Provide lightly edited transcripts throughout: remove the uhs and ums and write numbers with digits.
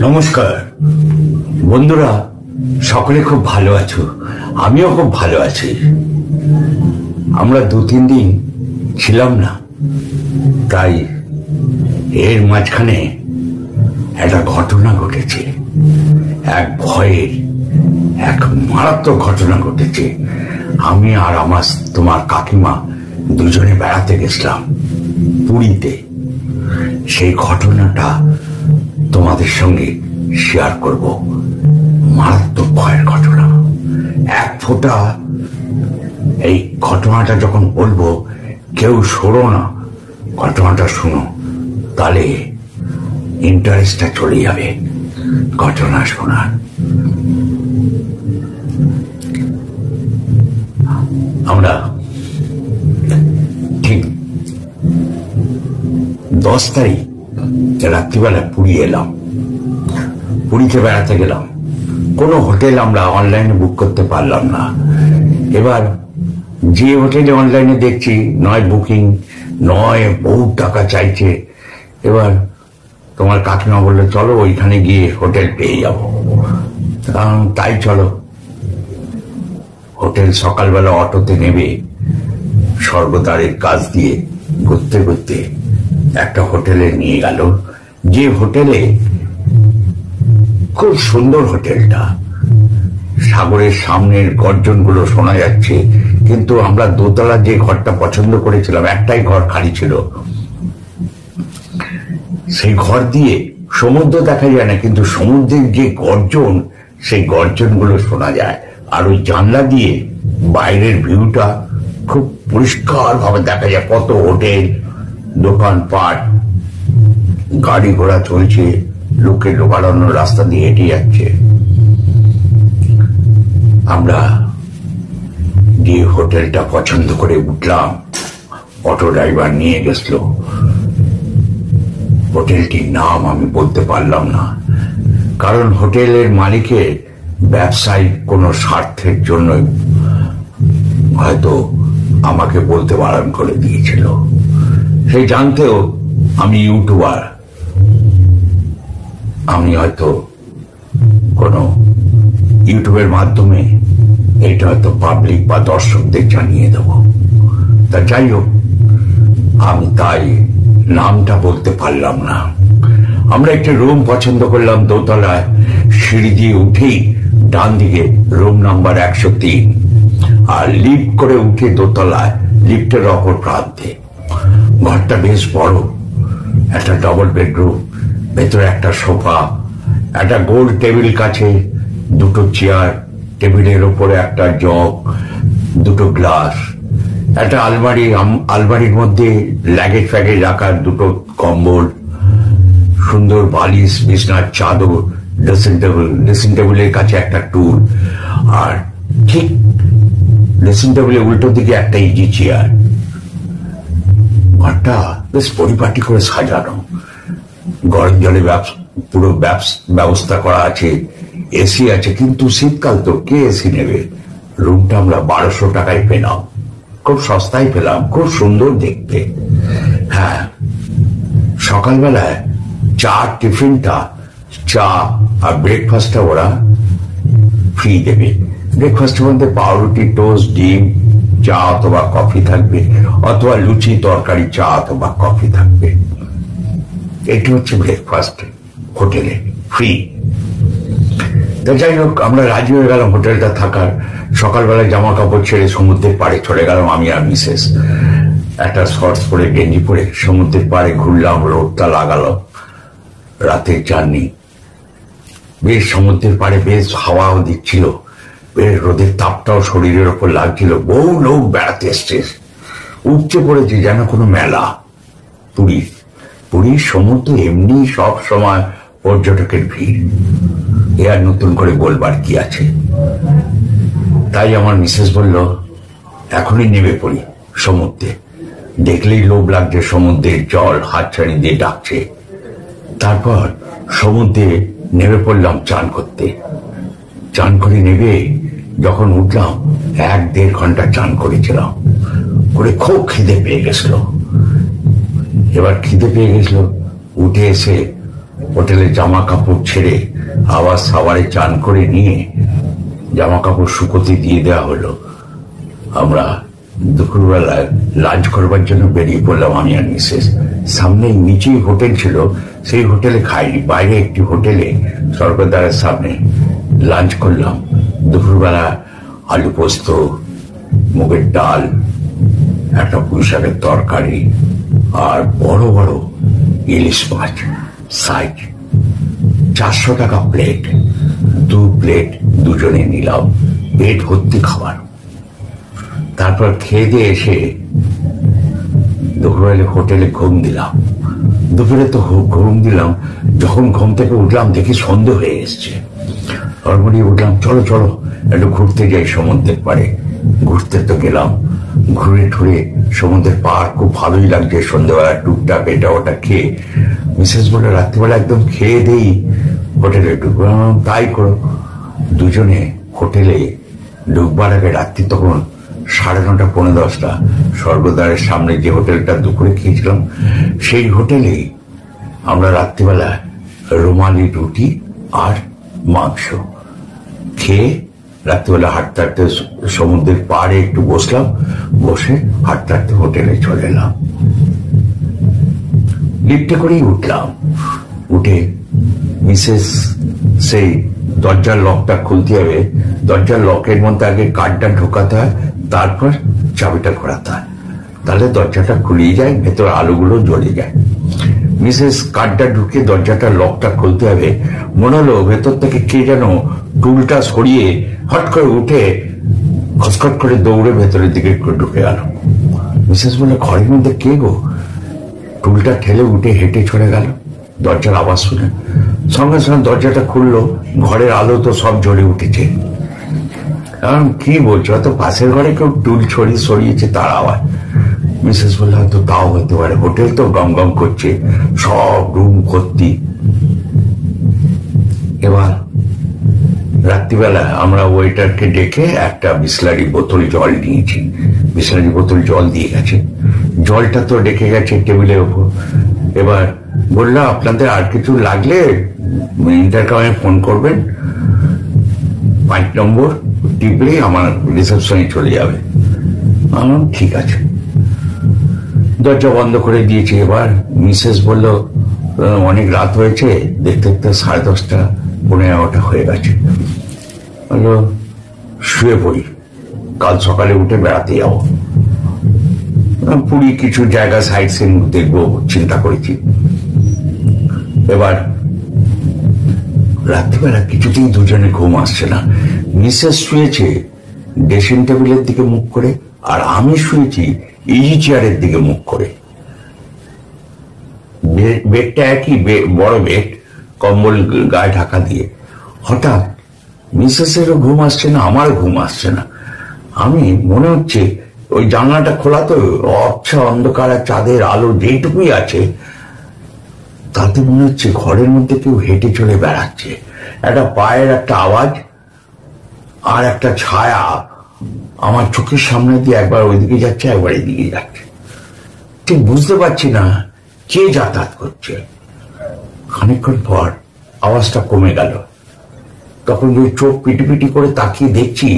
নমস্কার বন্ধুরা, সকলে খুব ভালো আছো, আমিও খুব ভালো আছি। আমরা 2-3 দিন ছিলাম না, তাই এর মাঝখানে একটা ঘটনা ঘটেছে, এক ভয়ের, এক মারাত্মক ঘটনা ঘটেছে। আমি আর তোমার কাকিমা দুজনে বেড়াতে গেছিলাম পুরীতে। সেই ঘটনাটা তোমাদের সঙ্গে শেয়ার করব। মারাত্মক ভয়ের ঘটনা, এক ফোঁটা। এই ঘটনাটা যখন বলবো কেউ সরো না, ঘটনাটা শুনো, তাহলে ইন্টারেস্টটা চলে যাবে ঘটনা শোনার। আমরা ঠিক 10 তারিখ রাত্রিবেলা পুরী এলাম। পুরীতে বেড়াতে গেলাম। কোনো হোটেল আমরা অনলাইনে বুক করতে পারলাম না। এবার যে হোটেলে অনলাইনে দেখছি, নয় বুকিং, নয় বহু টাকা চাইছে। এবার তোমার কাকিমা বললো চলো ওইখানে গিয়ে হোটেল পেয়ে যাব। তাই চলো। হোটেল সকালবেলা অটোতে নেবে স্বর্গদ্বারের কাছ দিয়ে ঘুরতে ঘুরতে একটা হোটেলে নিয়ে গেল, যে হোটেলে খুব সুন্দর হোটেলটা, সাগরের সামনের গর্জনগুলো শোনা যাচ্ছে। কিন্তু আমরা দোতলা যে ঘরটা পছন্দ করেছিলাম, একটাই ঘর খালি ছিল, সেই ঘর দিয়ে সমুদ্র দেখা যায় না, কিন্তু সমুদ্রের যে গর্জন, সেই গর্জনগুলো শোনা যায়। আর ওই জানলা দিয়ে বাইরের ভিউটা খুব পরিষ্কার ভাবে দেখা যায়। কত হোটেল, দোকানপাট, গাড়ি ঘোড়া চলছে, লোকে লোকারণ্য রাস্তা দিয়ে হেঁটে যাচ্ছে। আমরা যে হোটেলটা পছন্দ করে উঠলাম, অটো ড্রাইভার নিয়ে গেছিল। হোটেলটির নাম আমি বলতে পারলাম না, কারণ হোটেলের মালিকের ব্যবসায়িক কোনো স্বার্থের জন্য হয়তো আমাকে বলতে বারণ করে দিয়েছিল। সে জানতেও আমি ইউটিউবার, আমি হয়তো কোনো ইউটিউবের মাধ্যমে এটা হয়তো পাবলিক বা দর্শকদের জানিয়ে দেব। তা যাই হোক, আমি তাই নামটা বলতে পারলাম না। আমরা একটি রুম পছন্দ করলাম দোতলায়। সিঁড়ি দিয়ে উঠেই ডান দিকে রুম নাম্বার 103, আর লিফট করে উঠে দোতলায়, লিফটের অপর প্রান্তে। ঘরটা বেশ বড়, একটা ডবল বেডরুম, ভেতরে একটা সোফা, একটা গোল টেবিল, কাছে 2টো চেয়ার, টেবিলের উপরে একটা জগ, 2টো গ্লাস, একটা আলমারি, আলমারির মধ্যে লাগেজ ফ্যাগেজ রাখার 2টো কম্বল, সুন্দর বালিশ, বিছনার চাদর, ড্রেসিং টেবিলের কাছে একটা টুল, আর ঠিক ড্রেসিং টেবিলের উল্টো দিকে একটা ইজি চেয়ার। ঘরটা বেশ পরিপাটি করে সাজানো, গরম জলে পুরো ব্যবস্থা করা আছে, এসি আছে। কিন্তু শীতকাল তো, কে এসি নেবে? রুমটা আমরা 1200 টাকায় পেলাম, খুব সস্তায় পেলাম, খুব সুন্দর দেখতে। হ্যাঁ, সকালবেলায় চা, টিফিনটা, চা আর ব্রেকফাস্টটা ওরা ফ্রি দেবে। ব্রেকফাস্টের মধ্যে পাউরুটি, টোস্ট, ডিম, চা অথবা কফি থাকবে, অথবা লুচি, তরকারি, চা অথবা কফি থাকবে। এটি হচ্ছে ব্রেকফাস্ট হোটেলে, ফ্রি। যাই হোক, আমরা রাজি হয়ে গেলাম হোটেলটা থাকার। সকালবেলায় জামা কাপড় ছেড়ে সমুদ্রের পাড়ে চলে গেলাম, আমি আর মিসেস। একটা শর্টস পরে, গেঞ্জি পরে সমুদ্রের পাড়ে ঘুরলাম। রোদটা লাগালো, রাতের জার্নি। বেশ সমুদ্রের পাড়ে বেশ হাওয়াও দিচ্ছিল, বেশ রোদের তাপটাও শরীরের ওপর লাগছিল। বহু লোক বেড়াতে এসছে, উপচে পড়েছে যেন কোনো মেলা। পুরীর সমুদ্র এমনি সব সময় পর্যটকের ভিড়, এ আর নতুন করে বলবার কি আছে। তাই আমার মিসেস বলল এখনই নেমে পড়ি সমুদ্রে। দেখলেই লোভ লাগছে, সমুদ্রের জল হাতছানি দিয়ে ডাকছে। তারপর সমুদ্রে নেমে পড়লাম চান করতে। চান করে নেবে যখন উঠলাম, 1-1.5 ঘন্টা চান করেছিলাম, করে খুব খিদে পেয়ে গেছিল। এবার খিদে পেয়ে গেছিল, উঠে এসে হোটেলে জামা কাপড় ছেড়ে আবার সাবারে চান করে নিয়ে জামা কাপড় শুকোতে দিয়ে দেওয়া হলো। আমরা দুপুরবেলায় লাঞ্চ করবার জন্য বেরিয়ে পড়লাম, আমি আর মিসেস। সামনে নিচেই হোটেল ছিল, সেই হোটেলে খাইনি, বাইরে একটি হোটেলে স্বর্গদ্বারের সামনে লাঞ্চ করলাম। দুপুরবেলা আলু পোস্ত, মুগের ডাল, একটা পুঁই শাকের তরকারি, আর বড় বড় ইলিশ মাছ সাইজ। 400 টাকা প্লেট। 2 প্লেট দুজনে নিলাম, পেট ভর্তি খাবার। তারপর খেয়ে দিয়ে এসে দুপুরবেলা হোটেলে ঘুম দিলাম। দুপুরে তো ঘুম দিলাম, যখন ঘুম থেকে উঠলাম দেখি সন্ধে হয়ে এসছে। হড়বড়ি উঠলাম, চলো চলো একটু ঘুরতে যাই সমুদ্রের পাড়ে। ঘুরতে তো গেলাম, ঘুরে ঠুরে সমুদ্রের পাড় খুব ভালোই লাগছে। সন্ধ্যেবেলা টুকটাক এটা ওটা খেয়ে মিসেস বলে রাত্রিবেলা একদম খেয়ে দেই হোটেলে ঢুকবো। তাই করো। দুজনে হোটেলে ঢুকবার আগে, রাত্রি তখন 9:30 পৌনে 10টা, স্বর্গদ্বারের সামনে যে হোটেলটা দুপুরে খেয়েছিলাম সেই হোটেলে আমরা রাত্রিবেলা রুমালি রুটি আর মাংস খেয়ে রাত্রিবেলা হাঁটতে হাঁটতে সমুদ্রের পাড়ে একটু বসলাম, বসে হাঁটতে হাঁটতে হোটেলে চলে এলাম। লিফটে করেই উঠলাম। উঠে মিসেস সেই দরজার লকটা খুলতে হবে, দরজার লকের মধ্যে আগে কার্ডটা ঢোকাতে হয়, তারপর চাবিটা ঘোরাতে হয়, তাহলে দরজাটা খুলিয়ে যায়, ভেতর আলোগুলো জ্বলে যায়। মিসেস কার্ডটা ঢুকে দরজাটা লকটা খুলতে হবে, মনে হলো ভেতর থেকে কে যেন টুলটা সরিয়ে হট করে উঠে খসখট করে দৌড়ে ভেতরের দিকে ঢুকে গেল। মিসেস বলে, ঘরের মধ্যে কে গো? টুলটা ঠেলে উঠে হেঁটে চলে গেল। দরজার আওয়াজ শুনে সঙ্গে সঙ্গে দরজাটা খুললো, ঘরের আলো তো সব জ্বলে উঠেছে। কারণ কি বলছো, হয়তো পাশের ঘরে কেউ টুল সরিয়েছে তার আওয়াজ। মিসেস বললে, হয়তো তাও হতে পারে, হোটেল তো গম গম করছে, সব রুম ভর্তি। এবার রাত্রিবেলা আমরা ওয়েটারকে ডেকে একটা বিসলারি বোতল জল নিয়েছি। বিসলারি বোতল জল দিয়ে গেছে, জলটা তো ডেকে গেছে টেবিলের উপর। এবার বললাম, আপনাদের আর কিছু লাগলে ইন্টারকমে ফোন করবেন, 5 নম্বর টিপলেই আমার রিসেপশনে চলে যাবে। আমার ঠিক আছে। দরজা বন্ধ করে দিয়েছি। এবার মিসেস বলল, অনেক রাত হয়েছে, দেখতে দেখতে 10:30 পৌনে 11টা হয়ে গেছে। বললো, শুয়ে পড়ি, কাল সকালে উঠে বেড়াতে যাবো। পুরী কিছু জায়গা সাইট সিন দেখবো চিন্তা করেছি। এবার রাত্রিবেলা কিছুতেই দুজনে ঘুম আসছে না। মিসেস শুয়েছে ড্রেসিং টেবিলের দিকে মুখ করে, আর আমি শুয়েছি ইজি চেয়ারের দিকে মুখ করে। বেডটা একই, বড় বেড, কম্বল গায়ে ঢাকা দিয়ে। হঠাৎ মিসেসেরও ঘুম আসছে না, আমার ঘুম আসছে না। আমি মনে হচ্ছে ওই জানলাটা খোলা তো, আবছা অন্ধকার, চাঁদের আলো যেটুকুই আছে, তাতে মনে হচ্ছে ঘরের মধ্যে কেউ হেঁটে চলে বেড়াচ্ছে। একটা পায়ের একটা আওয়াজ আর একটা ছায়া আমার চোখের সামনে দিয়ে একবার ওইদিকে যাচ্ছে, একবার এদিকে যাচ্ছে। ঠিক বুঝতে পারছি না কে যাতায়াত করছে। খানিকক্ষণ পর আওয়াজটা কমে গেল। তখন ওই চোখ পিটিপিটি করে তাকিয়ে দেখছি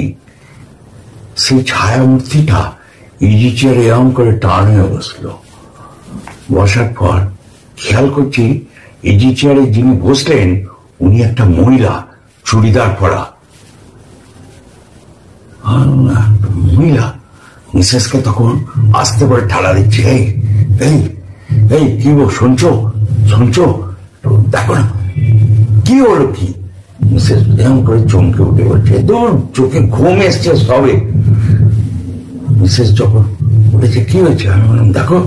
সেই ছায়া মূর্তিটা ইজি চেয়ারে এরম করে টান হয়ে বসলো। বসার পর খেয়াল করছি ইজি চেয়ারে যিনি বসলেন উনি একটা মহিলা, চুড়িদার পরা মহিলা। মিসেসকে তখন আসতে পারে ঠালা দিচ্ছে, এই এই এই কি গো, শুনছো শুনছো, দেখো না কি হলো কি। মিসেস এরকম করে চমকে উঠে বলছে, দূর, চোখে ঘুম এসছে সবে। মিসেস যখন বলেছে, কি হয়েছে? আমি বললাম, দেখো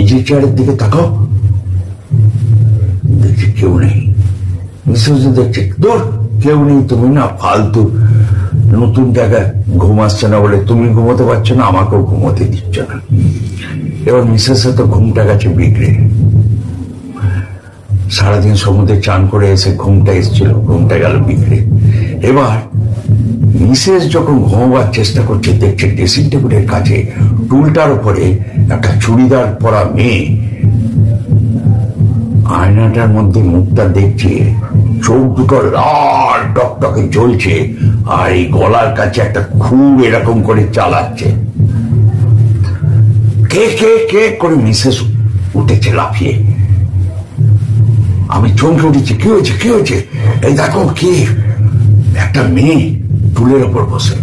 ইজি চেয়ারের দিকে তাকাও। দেখছি কেউ নেই। মিসেস দেখছে, দূর, কেউ নেই, তুমি না ফালতু, নতুন জায়গায় ঘুম আসছে না বলে তুমি ঘুমোতে পারছো না, আমাকেও ঘুমোতে দিচ্ছ না। এবার মিসেসের তো ঘুমটা গেছে বিগড়ে। সারাদিন সমুদ্রে চান করে এসে ঘুমটা এসেছিল, ঘুমটা গেল বিগড়ে। এবার মিসেস যখন ঘুমোবার চেষ্টা করছে, দেখছে ড্রেসিং টেবিলের কাছে টুলটার উপরে একটা চুড়িদার পরা মেয়ে আয়নাটার মধ্যে মুখটা দেখছে, চোখ দুটো লাল টকটকে জ্বলছে, আর এই গলার কাছে একটা খুব এরকম করে চালাচ্ছে। কে কে কে করে মিসেস উঠেছে লাফিয়ে। আমি চমকে উঠেছি, কি হয়েছে কি হয়েছে? এই দেখো কি, একটা মেয়ে টুলের ওপর বসে।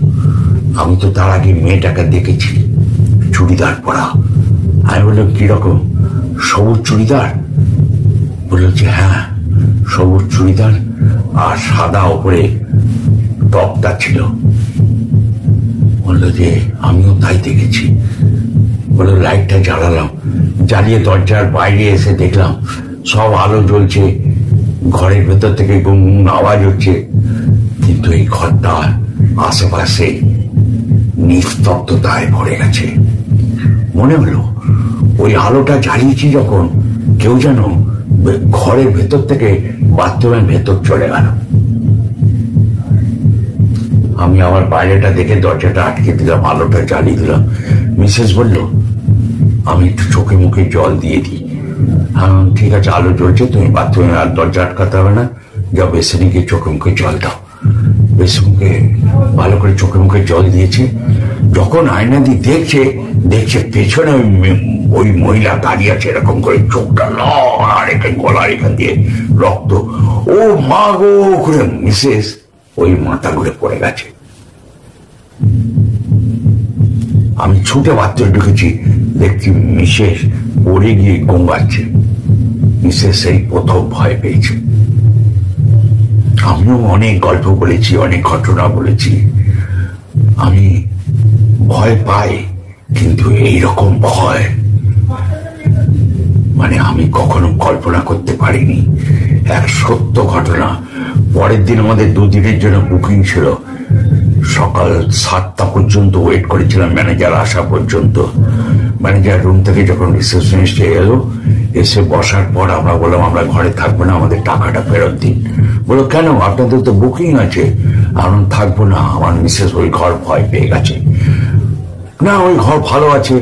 আমি তো তার আগে মেয়েটাকে দেখেছি, চুড়িদার পরা। আমি বললাম, কিরকম? সবুজ চুড়িদার? বললো যে হ্যাঁ, সবুজ চুড়িদার আর সাদা ওপরে টপটা ছিল। বললো যে আমিও তাই দেখেছি। বললো লাইটটা জ্বালালাম, জ্বালিয়ে দরজার বাইরে এসে দেখলাম সব আলো জ্বলছে, ঘরের ভেতর থেকে গুম গুম আওয়াজ হচ্ছে, কিন্তু এই ঘরটা আশেপাশে নিস্তব্ধতায় ভরে গেছে। মনে হলো ওই আলোটা জ্বালিয়েছি যখন, কেউ যেন ঘরের ভেতর থেকে বাথরুমের ভেতর চলে গেল। আমি আমার বাইরেটা দেখে দরজাটা আটকে দিলাম, আলোটা জ্বালিয়ে দিলাম। মিসেস বলল, আমি একটু চোখে মুখে জল দিয়ে দিই। ঠিক আছে, আলো জ্বলছে, তুমি বাথরুমে আর দরজা আটকাতে হবে না, যা বেসিনে গিয়ে চোখে মুখে জল দাও। বেসিনকে ভালো করে চোখে মুখে জল দিয়েছে। যখন আয়না দিয়ে দেখছে পেছনে ওই মহিলা দাঁড়িয়ে আছে, এরকম করে চোখটা লাল, আর এখানে গলার এখান দিয়ে রক্ত। ও মা গো করে মিসেস ওই মাথা ঘুরে পড়ে গেছে। আমি ছুটে বাথরুমে ঢুকেছি, দেখছি মিসেস পড়ে গিয়ে গঙ্গাচ্ছে। মিসেস সেই প্রথম ভয় পেয়েছে। আমিও অনেক গল্প বলেছি, অনেক ঘটনা বলেছি। আমি ভয় পাই, কিন্তু এইরকম ভয় মানে আমি কখনো কল্পনা করতে পারিনি। এক সত্য ঘটনা। পরের দিন আমাদের 2 দিনের জন্য বুকিং ছিল। সকাল 7টা পর্যন্ত ওয়েট করেছিলাম, ম্যানেজার আসা পর্যন্ত। ম্যানেজার রুম থেকে যখন রিসেপশনিস্ট এলো, এসে বসার পর আমরা বললাম আমরা ঘরে থাকবো না, আমাদের টাকাটা ফেরত দিন। বললো কেন, আপনাদের তো বুকিং আছে। আমরা থাকবো না, আমার মিসেস ওই ঘর ভয় পেয়ে গেছে। না, ওই ঘর ভালো আছে।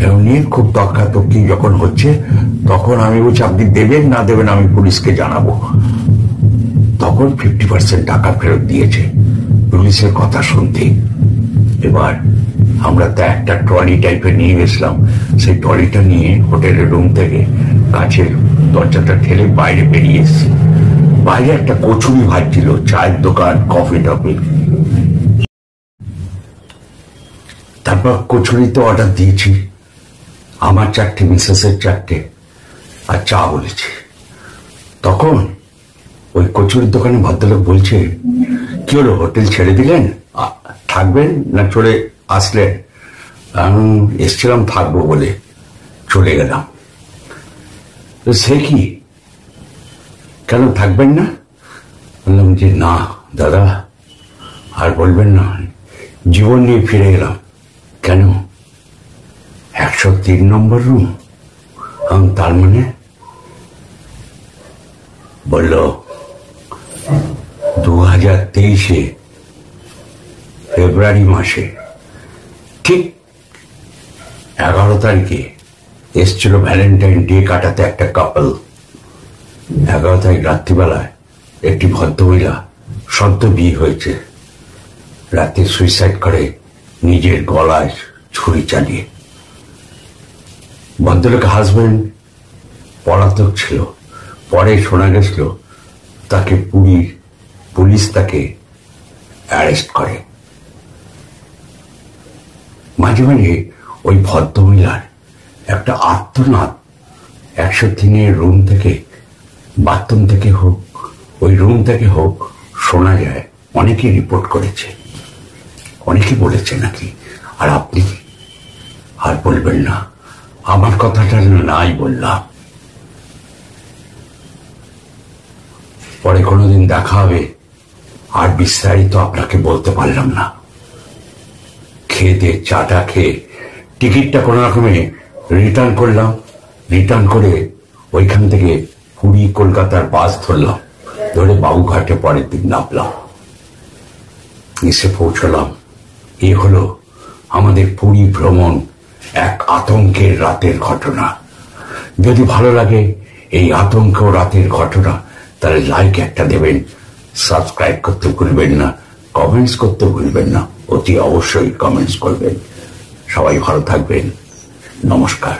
এমনি খুব তর্কাতর্কি যখন হচ্ছে, তখন আমি বলছি আপনি দেবেন না দেবেন আমি পুলিশকে জানাবো। তখন 50% টাকা ফেরত দিয়েছে পুলিশের কথা শুনতে। এবার আমরা তো একটা ট্রলি টাইপের নিয়ে গেছিলাম, সেই ট্রলিটা নিয়ে হোটেলের রুম থেকে কাছের দরজাটা ঠেলে বাইরে বেরিয়ে এসেছি। বাইরে একটা কচুরি ভাজছিল, চায়ের দোকান, কফি টফি। তারপর কচুরিতে অর্ডার দিয়েছি, আমার 4টে, মিসেসের 4টে, আর চা বলেছি। তখন ওই কচুরির দোকানে ভদ্রলোক বলছে, কি হলো, হোটেল ছেড়ে দিলেন, থাকবেন না চলে আসলেন? আমি এসছিলাম থাকবো বলে, চলে গেলাম। সে কি, কেন থাকবেন না? বললাম যে না দাদা, আর বলবেন না, জীবন নিয়ে ফিরে গেলাম। কেন? 103 নম্বর রুম। তার মানে? বলল 2023 ফেব্রুয়ারি মাসে ঠিক 11 তারিখে এসছিল ভ্যালেন্টাইন ডে কাটাতে একটা কাপল। 11 তারিখ রাত্রিবেলায় একটি ভদ্রমহিলা, সদ্য বিয়ে হয়েছে, রাতে সুইসাইড করে নিজের গলায় ছুরি চালিয়ে। ভদ্রলোকের হাজবেন্ড পলাতক ছিল। পরে শোনা গেছিল তাকে পুলিশ তাকে অ্যারেস্ট করে। মাঝে মাঝে ওই ভদ্রমহিলার একটা আর্তনাদ 103 রুম থেকে, বাথরুম থেকে হোক, ওই রুম থেকে হোক, শোনা যায়। অনেকে রিপোর্ট করেছে, অনেকে বলেছে নাকি। আর আপনি আর বলবেন না, আমার কথাটা নাই বললাম। পরে কোনোদিন দেখা হবে, আর বিস্তারিত আপনাকে বলতে পারলাম না। খেয়ে দিয়ে চাটা খেয়ে টিকিটটা কোনো রকমে রিটার্ন করলাম। রিটার্ন করে ওইখান থেকে পুরী কলকাতার বাস ধরলাম, ধরে বাবুঘাটে পরের দিন নামলাম। এসে পৌঁছলাম। এ হলো আমাদের পুরী ভ্রমণ, এক আতঙ্কের রাতের ঘটনা। যদি ভালো লাগে এই আতঙ্ক রাতের ঘটনা, তাহলে লাইক একটা দেবেন, সাবস্ক্রাইব করতে ভুলবেন না, কমেন্টস করতে ভুলবেন না, অতি অবশ্যই কমেন্টস করবেন। সবাই ভালো থাকবেন। নমস্কার।